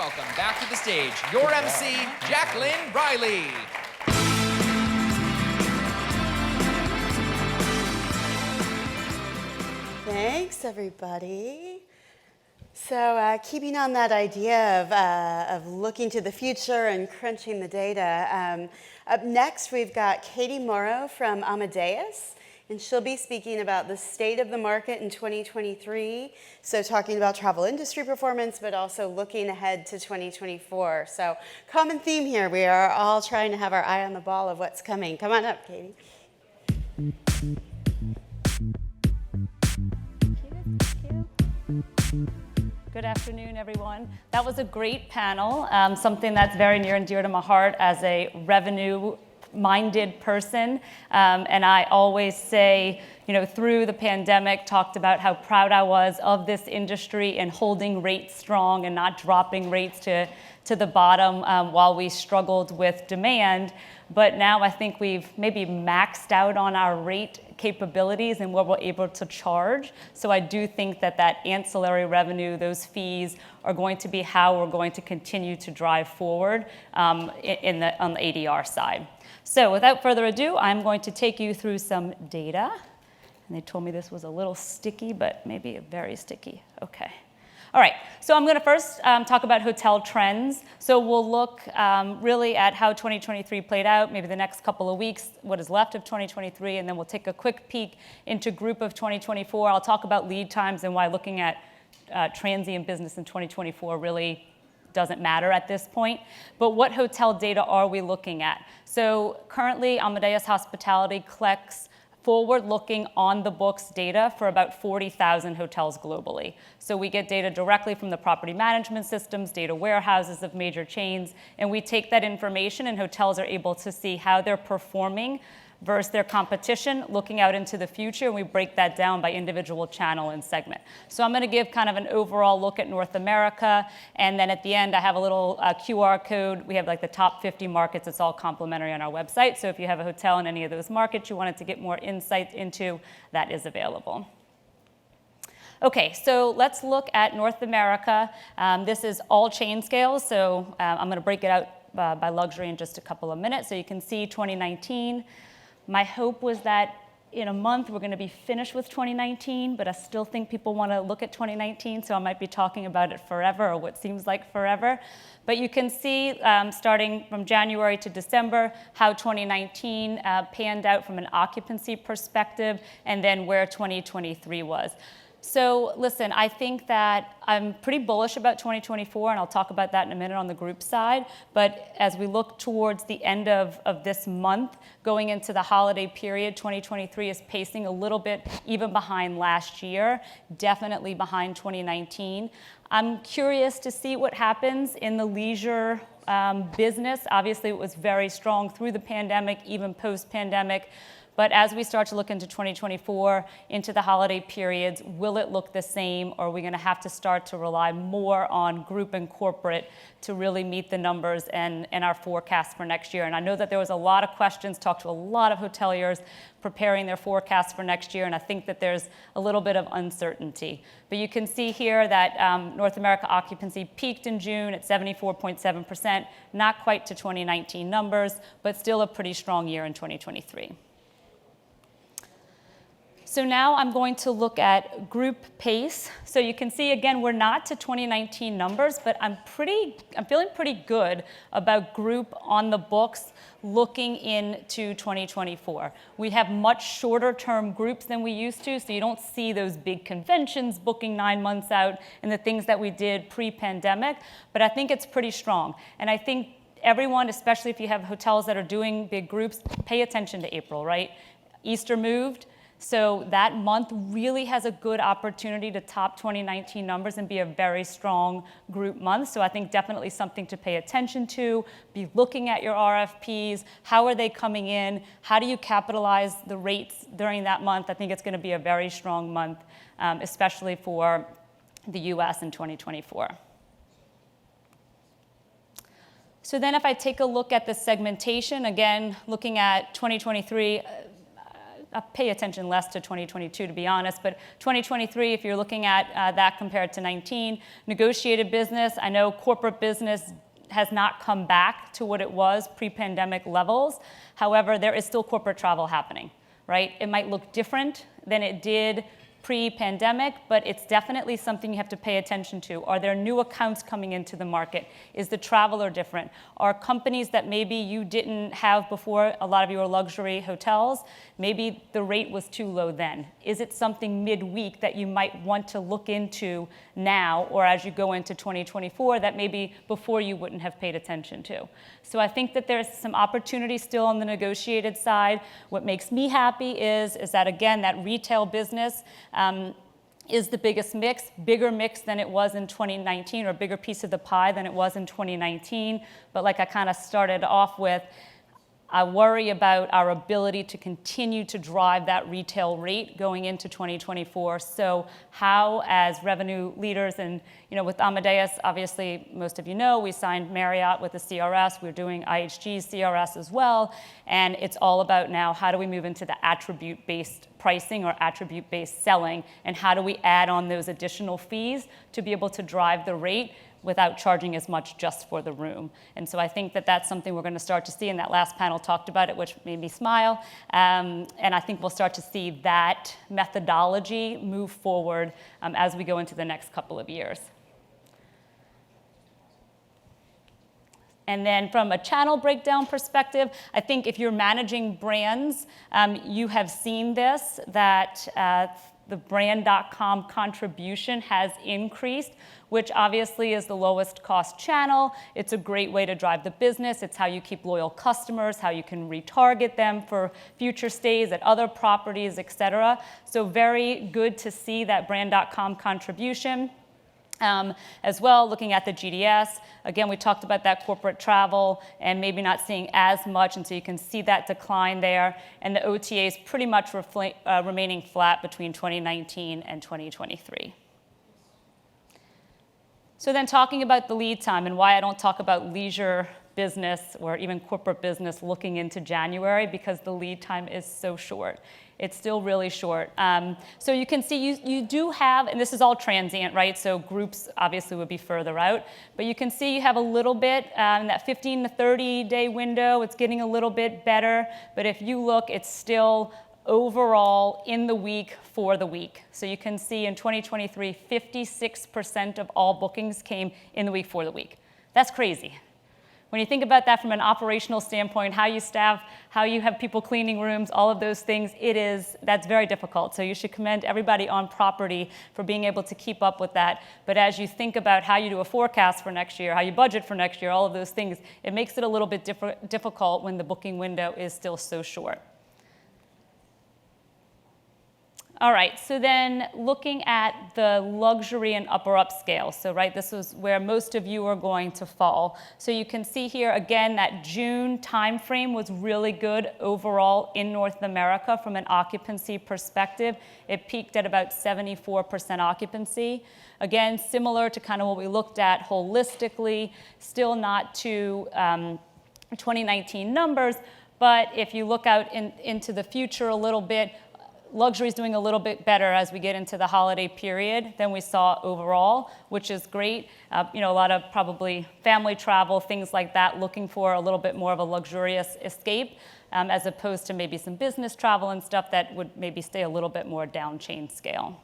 welcome back to the stage your MC, Jacqueline Riley. Thanks, everybody. So keeping on that idea of looking to the future and crunching the data, up next we've got Katie Moro from Amadeus, and she'll be speaking about the state of the market in 2023. So talking about travel industry performance, but also looking ahead to 2024. So common theme here, we are all trying to have our eye on the ball of what's coming. Come on up, Katie. Good afternoon, everyone. That was a great panel, something that's very near and dear to my heart as a revenue-minded person. And I always say, through the pandemic, talked about how proud I was of this industry and holding rates strong and not dropping rates to the bottom while we struggled with demand. But now I think we've maybe maxed out on our rate capabilities and what we're able to charge. So I do think that ancillary revenue, those fees, are going to be how we're going to continue to drive forward on the ADR side. So without further ado, I'm going to take you through some data. And they told me this was a little sticky, but maybe very sticky. Okay. All right, so I'm going to first talk about hotel trends. So we'll look really at how 2023 played out, maybe the next couple of weeks, what is left of 2023, and then we'll take a quick peek into group of 2024. I'll talk about lead times and why looking at transient business in 2024 really doesn't matter at this point. But what hotel data are we looking at? So currently, Amadeus Hospitality collects forward-looking on-the-books data for about 40,000 hotels globally. So we get data directly from the property management systems, data warehouses of major chains, and we take that information and hotels are able to see how they're performing versus their competition, looking out into the future, and we break that down by individual channel and segment. So I'm going to give kind of an overall look at North America, and then at the end I have a little QR code. We have like the top 50 markets. It's all complimentary on our website. So if you have a hotel in any of those markets you wanted to get more insights into, that is available. Okay, so let's look at North America. This is all chain scales, so I'm going to break it out by luxury in just a couple of minutes. So you can see 2019. My hope was that in a month we're going to be finished with 2019, but I still think people want to look at 2019, so I might be talking about it forever, or what seems like forever. But you can see, starting from January to December, how 2019 panned out from an occupancy perspective, and then where 2023 was. So listen, I think that I'm pretty bullish about 2024, and I'll talk about that in a minute on the group side. But as we look towards the end of this month, going into the holiday period, 2023 is pacing a little bit even behind last year, definitely behind 2019. I'm curious to see what happens in the leisure business. Obviously, it was very strong through the pandemic, even post-pandemic. But as we start to look into 2024, into the holiday periods, will it look the same, or are we going to have to start to rely more on group and corporate to really meet the numbers and our forecast for next year? And I know that there was a lot of questions, talked to a lot of hoteliers preparing their forecasts for next year, and I think that there's a little bit of uncertainty. But you can see here that North America occupancy peaked in June at 74.7%, not quite to 2019 numbers, but still a pretty strong year in 2023. So now I'm going to look at group pace. So you can see, again, we're not to 2019 numbers, but I'm feeling pretty good about group on the books looking into 2024. We have much shorter term groups than we used to, so you don't see those big conventions booking 9 months out and the things that we did pre-pandemic, but I think it's pretty strong. And I think everyone, especially if you have hotels that are doing big groups, pay attention to April, right? Easter moved. So that month really has a good opportunity to top 2019 numbers and be a very strong group month. So I think definitely something to pay attention to, be looking at your RFPs, how are they coming in, how do you capitalize the rates during that month. I think it's going to be a very strong month, especially for the US in 2024. So then if I take a look at the segmentation, again, looking at 2023, pay attention less to 2022, to be honest, but 2023, if you're looking at that compared to 19, negotiated business, I know corporate business has not come back to what it was pre-pandemic levels. However, there is still corporate travel happening, right? It might look different than it did pre-pandemic, but it's definitely something you have to pay attention to. Are there new accounts coming into the market? Is the traveler different? Are companies that maybe you didn't have before, a lot of you are luxury hotels, maybe the rate was too low then? Is it something midweek that you might want to look into now, or as you go into 2024 that maybe before you wouldn't have paid attention to? So I think that there's some opportunity still on the negotiated side. What makes me happy is that, again, that retail business is the biggest mix, bigger mix than it was in 2019, or a bigger piece of the pie than it was in 2019. But like I kind of started off with, I worry about our ability to continue to drive that retail rate going into 2024. So how, as revenue leaders, and with Amadeus, obviously most of you know, we signed Marriott with the CRS. We're doing IHG's CRS as well. And it's all about now, how do we move into the attribute-based pricing or attribute-based selling? And how do we add on those additional fees to be able to drive the rate without charging as much just for the room? And so I think that that's something we're going to start to see, and that last panel talked about it, which made me smile. And I think we'll start to see that methodology move forward as we go into the next couple of years. And then from a channel breakdown perspective, I think if you're managing brands, you have seen this, that the brand.com contribution has increased, which obviously is the lowest cost channel. It's a great way to drive the business. It's how you keep loyal customers, how you can retarget them for future stays at other properties, et cetera. So very good to see that brand.com contribution. As well, looking at the GDS, again, we talked about that corporate travel and maybe not seeing as much, and so you can see that decline there. And the OTAs pretty much remaining flat between 2019 and 2023. So then talking about the lead time and why I don't talk about leisure business or even corporate business looking into January, because the lead time is so short. It's still really short. So you can see you do have, and this is all transient, right? So groups obviously would be further out, but you can see you have a little bit in that 15 to 30 day window. It's getting a little bit better, but if you look, it's still overall in the week for the week. So you can see in 2023, 56% of all bookings came in the week for the week. That's crazy. When you think about that from an operational standpoint, how you staff, how you have people cleaning rooms, all of those things, that's very difficult. So you should commend everybody on property for being able to keep up with that. But as you think about how you do a forecast for next year, how you budget for next year, all of those things, it makes it a little bit difficult when the booking window is still so short. All right, so then looking at the luxury and upper upscale. So right, this is where most of you are going to fall. So you can see here again that June timeframe was really good overall in North America from an occupancy perspective. It peaked at about 74% occupancy. Again, similar to kind of what we looked at holistically, still not to 2019 numbers, but if you look out into the future a little bit, luxury is doing a little bit better as we get into the holiday period than we saw overall, which is great. A lot of probably family travel, things like that, looking for a little bit more of a luxurious escape, as opposed to maybe some business travel and stuff that would maybe stay a little bit more down chain scale.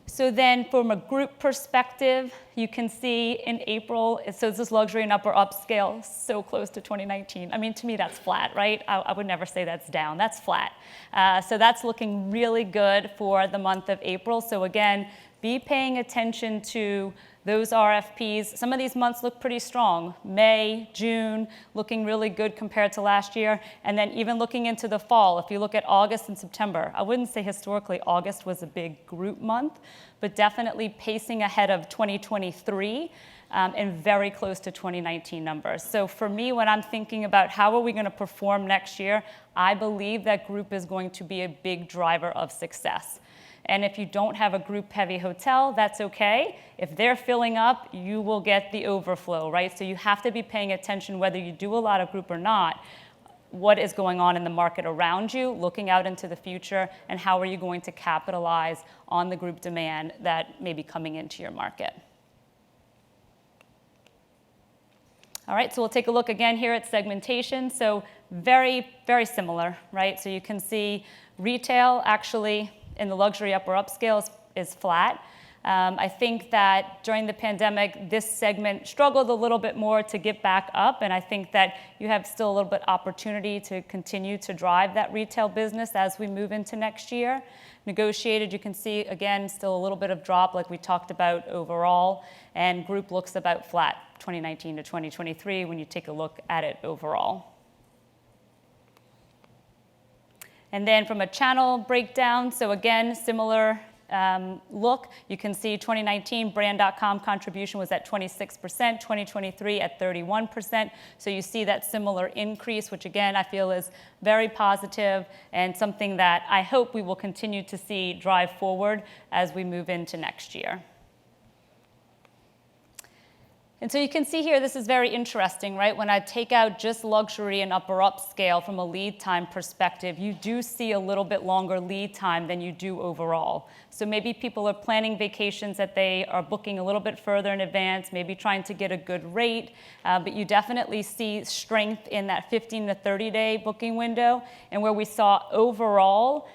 So then from a group perspective, you can see in April, so this is luxury and upper upscale, so close to 2019. I mean, to me, that's flat, right? I would never say that's down, that's flat. So that's looking really good for the month of April. So again, be paying attention to those RFPs. Some of these months look pretty strong. May, June, looking really good compared to last year. And then even looking into the fall, if you look at August and September, I wouldn't say historically August was a big group month, but definitely pacing ahead of 2023 and very close to 2019 numbers. So for me, when I'm thinking about how are we going to perform next year, I believe that group is going to be a big driver of success. And if you don't have a group-heavy hotel, that's okay. If they're filling up, you will get the overflow, right? So you have to be paying attention whether you do a lot of group or not. what is going on in the market around you, looking out into the future, and how are you going to capitalize on the group demand that may be coming into your market. All right, so we'll take a look again here at segmentation. So very, very similar, right? So you can see retail actually in the luxury upper upscale is flat. I think that during the pandemic, this segment struggled a little bit more to get back up, and I think that you have still a little bit opportunity to continue to drive that retail business as we move into next year. Negotiated, you can see, again, still a little bit of drop like we talked about overall, and group looks about flat, 2019 to 2023, when you take a look at it overall. And then from a channel breakdown, so again, similar look, you can see 2019 brand.com contribution was at 26%, 2023 at 31%. So you see that similar increase, which again, I feel is very positive and something that I hope we will continue to see drive forward as we move into next year. And so you can see here, this is very interesting, right? When I take out just luxury and upper upscale from a lead time perspective, you do see a little bit longer lead time than you do overall. So maybe people are planning vacations that they are booking a little bit further in advance, maybe trying to get a good rate, but you definitely see strength in that 15 to 30-day booking window. And where we saw overall,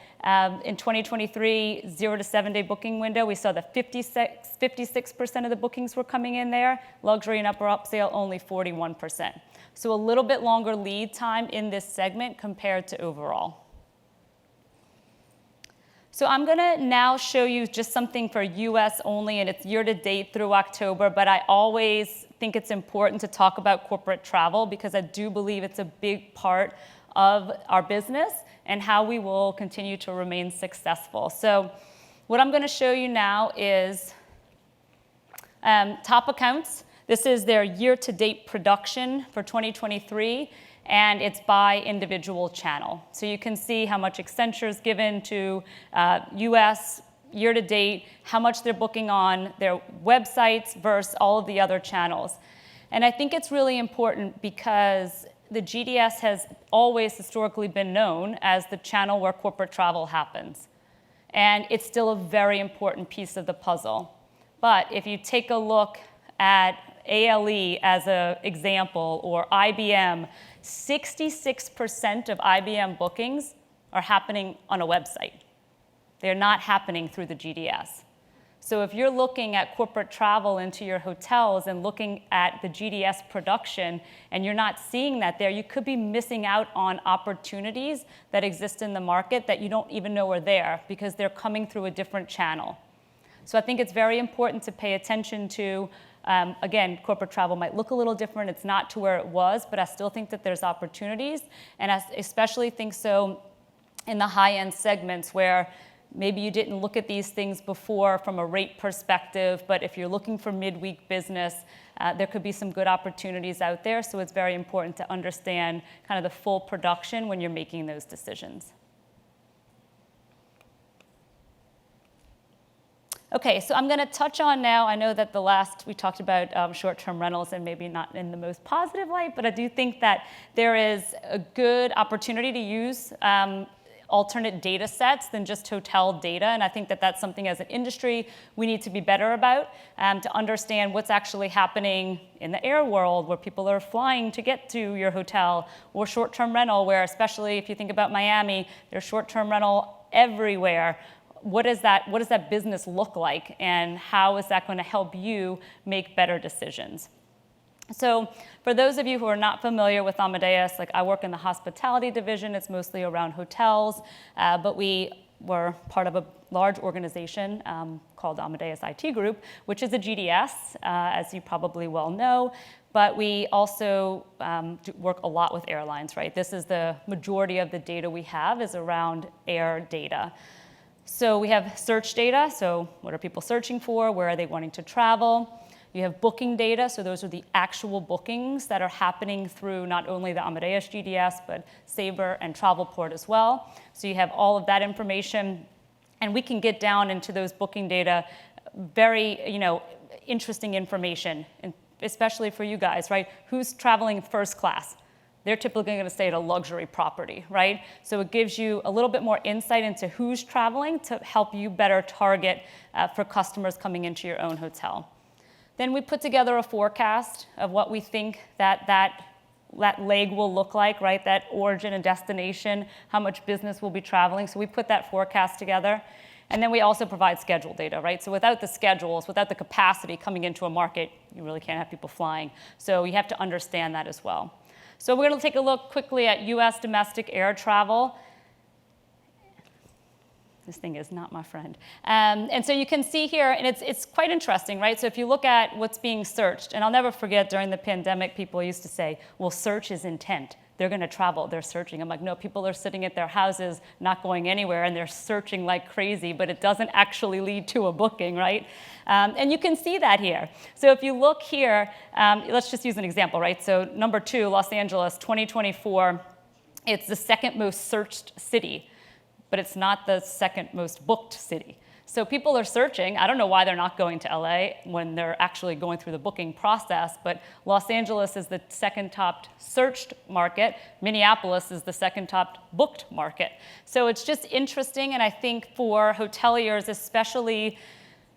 in 2023, 0 to 7 day booking window, we saw that 56% of the bookings were coming in there. Luxury and upper upscale, only 41%. So a little bit longer lead time in this segment compared to overall. So I'm gonna now show you just something for US only, and it's year to date through October, but I always think it's important to talk about corporate travel because I do believe it's a big part of our business and how we will continue to remain successful. So what I'm going to show you now is top accounts. This is their year-to-date production for 2023, and it's by individual channel. So you can see how much Accenture is given to US year-to-date, how much they're booking on their websites versus all of the other channels. And I think it's really important because the GDS has always historically been known as the channel where corporate travel happens. And it's still a very important piece of the puzzle. But if you take a look at ALE as an example, or IBM, 66% of IBM bookings are happening on a website. They're not happening through the GDS. So if you're looking at corporate travel into your hotels and looking at the GDS production and you're not seeing that there, you could be missing out on opportunities that exist in the market that you don't even know are there because they're coming through a different channel. So I think it's very important to pay attention to, again, corporate travel might look a little different. It's not to where it was, but I still think that there's opportunities. And I especially think so in the high-end segments where maybe you didn't look at these things before from a rate perspective, but if you're looking for midweek business, there could be some good opportunities out there. So it's very important to understand kind of the full production when you're making those decisions. Okay, so I'm going to touch on now, I know that we talked about short-term rentals and maybe not in the most positive light, but I do think that there is a good opportunity to use alternate data sets than just hotel data. And I think that that's something as an industry we need to be better about to understand what's actually happening in the air world where people are flying to get to your hotel, or short-term rental where, especially if you think about Miami, there's short-term rental everywhere. What does that business look like, and how is that going to help you make better decisions? So for those of you who are not familiar with Amadeus, like I work in the hospitality division, it's mostly around hotels, but we were part of a large organization called Amadeus IT Group, which is a GDS, as you probably well know, but we also work a lot with airlines, right? This is the majority of the data we have is around air data. So we have search data, so what are people searching for, where are they wanting to travel? You have booking data, so those are the actual bookings that are happening through not only the Amadeus GDS, but Sabre and Travelport as well. So you have all of that information, and we can get down into those booking data, very interesting information, and especially for you guys, right? Who's traveling first class? they're typically going to stay at a luxury property, right? So it gives you a little bit more insight into who's traveling to help you better target for customers coming into your own hotel. Then we put together a forecast of what we think that leg will look like, right? That origin and destination, how much business will be traveling. So we put that forecast together. And then we also provide schedule data, right? So without the schedules, without the capacity coming into a market, you really can't have people flying. So you have to understand that as well. So we're going to take a look quickly at US domestic air travel. This thing is not my friend. And so you can see here, and it's quite interesting, right? So if you look at what's being searched, and I'll never forget during the pandemic, people used to say, well, search is intent. They're going to travel, they're searching. I'm like, no, people are sitting at their houses, not going anywhere, and they're searching like crazy, but it doesn't actually lead to a booking, right? And you can see that here. So if you look here, let's just use an example, right? So number 2, Los Angeles, 2024, it's the second most searched city, but it's not the second most booked city. So people are searching. I don't know why they're not going to LA when they're actually going through the booking process, but Los Angeles is the second top searched market. Minneapolis is the second top booked market. So it's just interesting, and I think for hoteliers, especially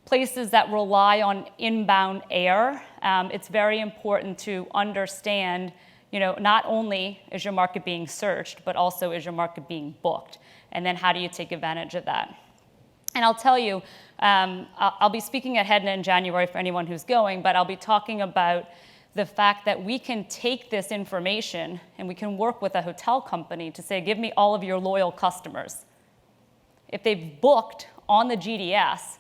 places that rely on inbound air, it's very important to understand, not only is your market being searched, but also is your market being booked, and then how do you take advantage of that? And I'll tell you, I'll be speaking at HEDNA in January for anyone who's going, but I'll be talking about the fact that we can take this information and we can work with a hotel company to say, give me all of your loyal customers. If they've booked on the GDS,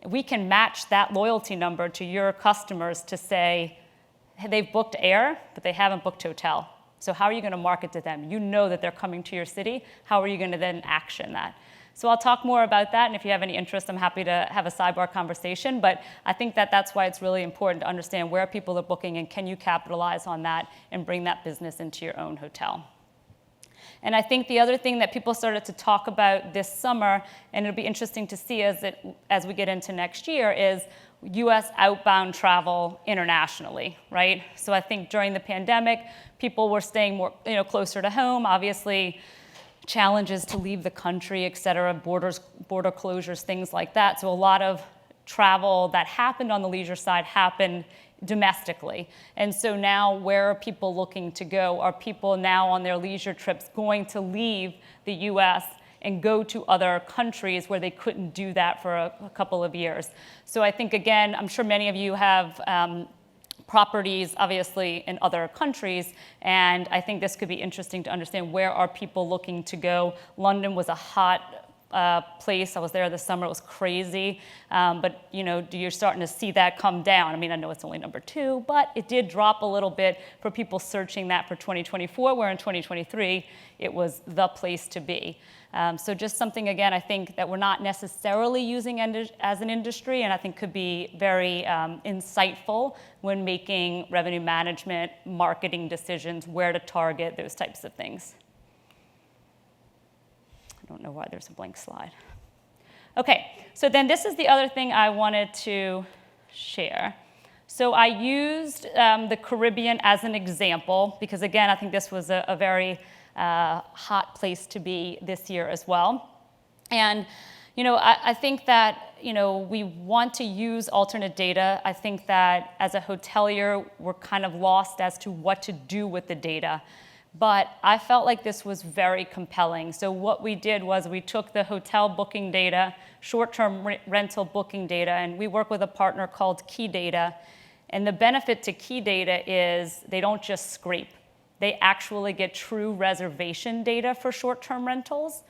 we can match that loyalty number to your customers to say, hey, they've booked air, but they haven't booked hotel. So how are you going to market to them? You know that they're coming to your city. How are you going to then action that? So I'll talk more about that, and if you have any interest, I'm happy to have a sidebar conversation, but I think that that's why it's really important to understand where people are booking and can you capitalize on that and bring that business into your own hotel. And I think the other thing that people started to talk about this summer, and it'll be interesting to see as we get into next year, is US outbound travel internationally, right? So I think during the pandemic, people were staying more, closer to home, obviously, challenges to leave the country, et cetera, border closures, things like that. So a lot of travel that happened on the leisure side happened domestically. And so now where are people looking to go? Are people now on their leisure trips going to leave the US and go to other countries where they couldn't do that for a couple of years? So I think, again, I'm sure many of you have properties, obviously, in other countries, and I think this could be interesting to understand where are people looking to go. London was a hot place. I was there this summer. It was crazy, but you're starting to see that come down. I mean, I know it's only number 2, but it did drop a little bit for people searching that for 2024, where in 2023 it was the place to be. So just something, again, I think that we're not necessarily using as an industry, and I think could be very insightful when making revenue management, marketing decisions, where to target, those types of things. I don't know why there's a blank slide. Okay, so then this is the other thing I wanted to share. So I used the Caribbean as an example because, again, I think this was a very hot place to be this year as well. And, I think that, we want to use alternate data. I think that as a hotelier, we're kind of lost as to what to do with the data. But I felt like this was very compelling. So what we did was we took the hotel booking data, short-term rental booking data, and we work with a partner called Key Data. And the benefit to Key Data is they don't just scrape. They actually get true reservation data for short-term rentals,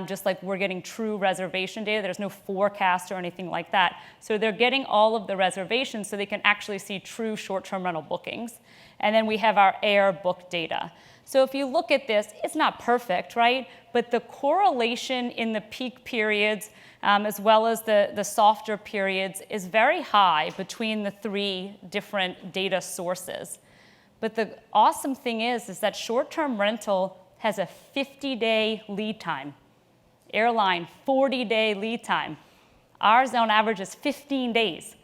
just like we're getting true reservation data. There's no forecast or anything like that. So they're getting all of the reservations so they can actually see true short-term rental bookings. And then we have our air book data. So if you look at this, it's not perfect, right? But the correlation in the peak periods as well as the softer periods is very high between the 3 different data sources. But the awesome thing is that short-term rental has a 50-day lead time. Airline, 40-day lead time. Ours on average is 15 days.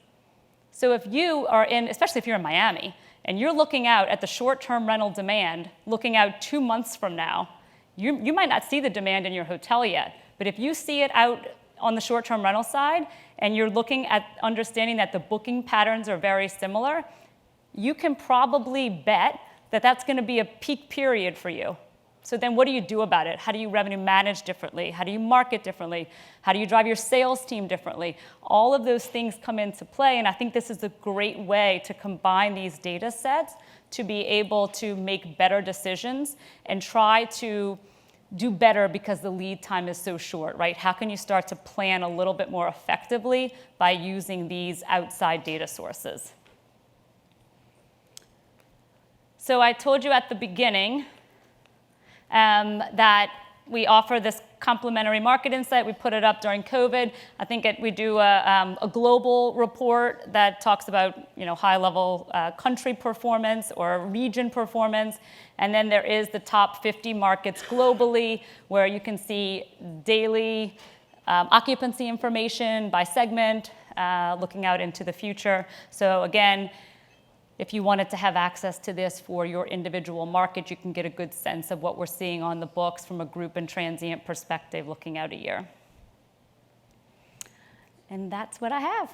So if you are in, especially if you're in Miami, and you're looking out at the short-term rental demand, looking out 2 months from now, you might not see the demand in your hotel yet. But if you see it out on the short-term rental side, and you're looking at understanding that the booking patterns are very similar, you can probably bet that that's going to be a peak period for you. So then what do you do about it? How do you revenue manage differently? How do you market differently? How do you drive your sales team differently? All of those things come into play, and I think this is a great way to combine these data sets to be able to make better decisions and try to do better because the lead time is so short, right? How can you start to plan a little bit more effectively by using these outside data sources? So I told you at the beginning that we offer this complimentary market insight. We put it up during COVID. I think we do a global report that talks about high-level country performance or region performance. And then there is the top 50 markets globally, where you can see daily occupancy information by segment, looking out into the future. So again, if you wanted to have access to this for your individual market, you can get a good sense of what we're seeing on the books from a group and transient perspective looking out a year. And that's what I have.